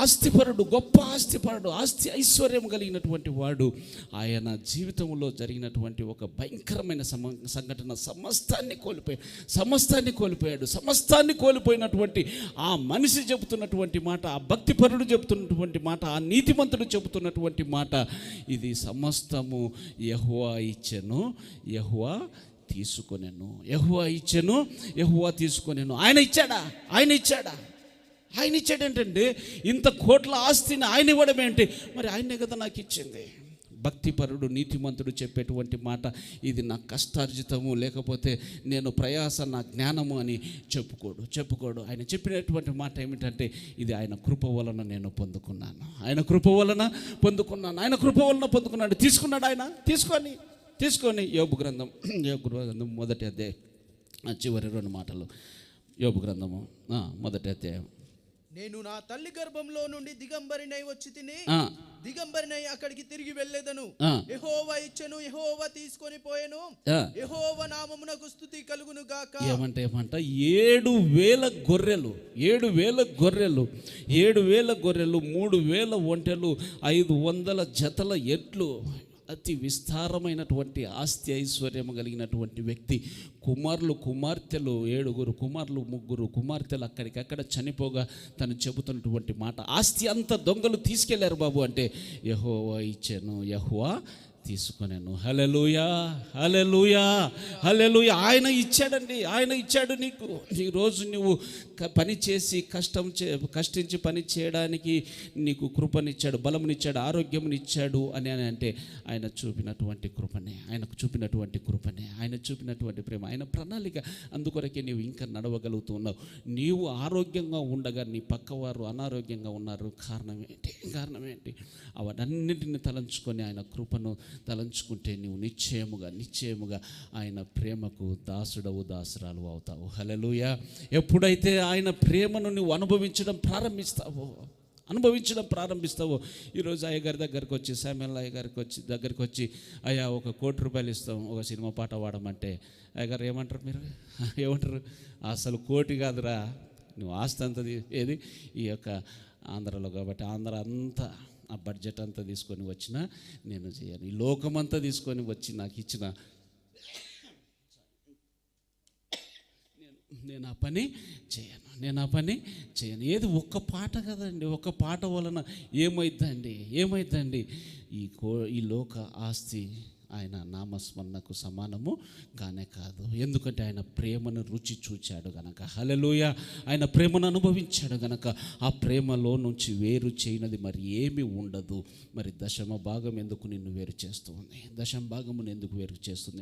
ఆస్తిపరుడు, గొప్ప ఆస్తిపరుడు, ఆస్తి ఐశ్వర్యం కలిగినటువంటి వాడు. ఆయన జీవితంలో జరిగినటువంటి ఒక భయంకరమైన సంఘటన సమస్తాన్ని కోల్పోయినటువంటి ఆ మనిషి చెబుతున్నటువంటి మాట, ఆ భక్తిపరుడు చెబుతున్నటువంటి మాట, ఆ నీతిమంతుడు చెబుతున్నటువంటి మాట, ఇది సమస్తము యెహోవా ఇచ్చెను, యెహోవా తీసుకొనెను. యెహోవా ఇచ్చెను, యెహోవా తీసుకొనెను. ఆయన ఇచ్చాడంటే ఇంత కోట్ల ఆస్తిని ఆయన ఇవ్వడం ఏంటి? మరి ఆయనే కదా నాకు ఇచ్చింది. భక్తిపరుడు, నీతిమంతుడు చెప్పేటువంటి మాట, ఇది నా కష్టార్జితము, లేకపోతే నేను ప్రయాస, నా జ్ఞానము అని చెప్పుకోడు. ఆయన చెప్పినటువంటి మాట ఏమిటంటే, ఇది ఆయన కృప వలన నేను పొందుకున్నాను. ఆయన కృప వలన పొందుకున్నాడు. తీసుకున్నాడు ఆయన. తీసుకొని యోబు గ్రంథం మొదటి అధ్యాయం చివరి 2 మాటలు. యోబు గ్రంథము మొదటి అధ్యాయం. నేను నా తల్లి గర్భంలో నుండి దిగంబరినై వచ్చి తిని దిగంబరినై అక్కడికి తిరిగి వెళ్ళేదను. యెహోవా ఇచ్చెను, యెహోవా తీసుకొని పోయెను, యెహోవా నామమునకు స్తుతి కలుగును గాక. ఏమంట 7,000 గొర్రెలు, 3,000 ఒంటెలు, 500 జతల ఎడ్లు, అతి విస్తారమైనటువంటి ఆస్తి ఐశ్వర్యం కలిగినటువంటి వ్యక్తి. కుమార్తెలు 7 కుమారులు, 3 కుమార్తెలు అక్కడికక్కడ చనిపోగా తను చెబుతున్నటువంటి మాట, ఆస్తి అంతా దొంగలు తీసుకెళ్లారు బాబు అంటే, యెహోవా ఇచ్చెను, యెహోవా తీసుకొనెను. హల్లెలూయా. ఆయన ఇచ్చాడు నీకు. ఈరోజు నువ్వు పని చేసి కష్టించి పని చేయడానికి నీకు కృపనిచ్చాడు, బలమునిచ్చాడు, ఆరోగ్యమునిచ్చాడు అని అంటే ఆయన చూపినటువంటి కృపనే, ఆయన చూపినటువంటి ప్రేమ, ఆయన ప్రణాళిక. అందుకొరకే నీవు ఇంకా నడవగలుగుతున్నావు. నీవు ఆరోగ్యంగా ఉండగా నీ పక్కవారు అనారోగ్యంగా ఉన్నారు. కారణం ఏంటి? అవన్నింటిని తలంచుకొని ఆయన కృపను తలంచుకుంటే నీవు నిశ్చయముగా ఆయన ప్రేమకు దాసురాలు అవుతావు. హల్లెలూయా. ఎప్పుడైతే ఆయన ప్రేమను నువ్వు అనుభవించడం ప్రారంభిస్తావో, ఈరోజు అయ్యగారి దగ్గరికి వచ్చి, శామ్యూల్ అయ్యగారికి దగ్గరికి వచ్చి, అయ్యా 1 కోటి రూపాయలు ఇస్తాం ఒక సినిమా పాట వాడమంటే, అయ్యగారు ఏమంటారు? అసలు కోటి కాదురా, నువ్వు ఆస్తి అంతది ఏది ఈ యొక్క ఆంధ్రలో కాబట్టి ఆంధ్ర అంతా ఆ బడ్జెట్ అంతా తీసుకొని వచ్చినా నేను చేయను. ఈ లోకమంతా తీసుకొని వచ్చి నాకు ఇచ్చిన నేను ఆ పని చేయను. ఏది ఒక్క పాట కదండి, ఒక్క పాట వలన ఏమైద్దండి? ఈ లోక ఆస్తి ఆయన నామస్మరణకు సమానము కానే కాదు. ఎందుకంటే ఆయన ప్రేమను రుచి చూచాడు గనక. హల్లెలూయా. ఆయన ప్రేమను అనుభవించాడు గనక ఆ ప్రేమలో నుంచి వేరు చేయనది మరి ఏమీ ఉండదు. మరి 10వ భాగం ఎందుకు నిన్ను వేరు చేస్తుంది?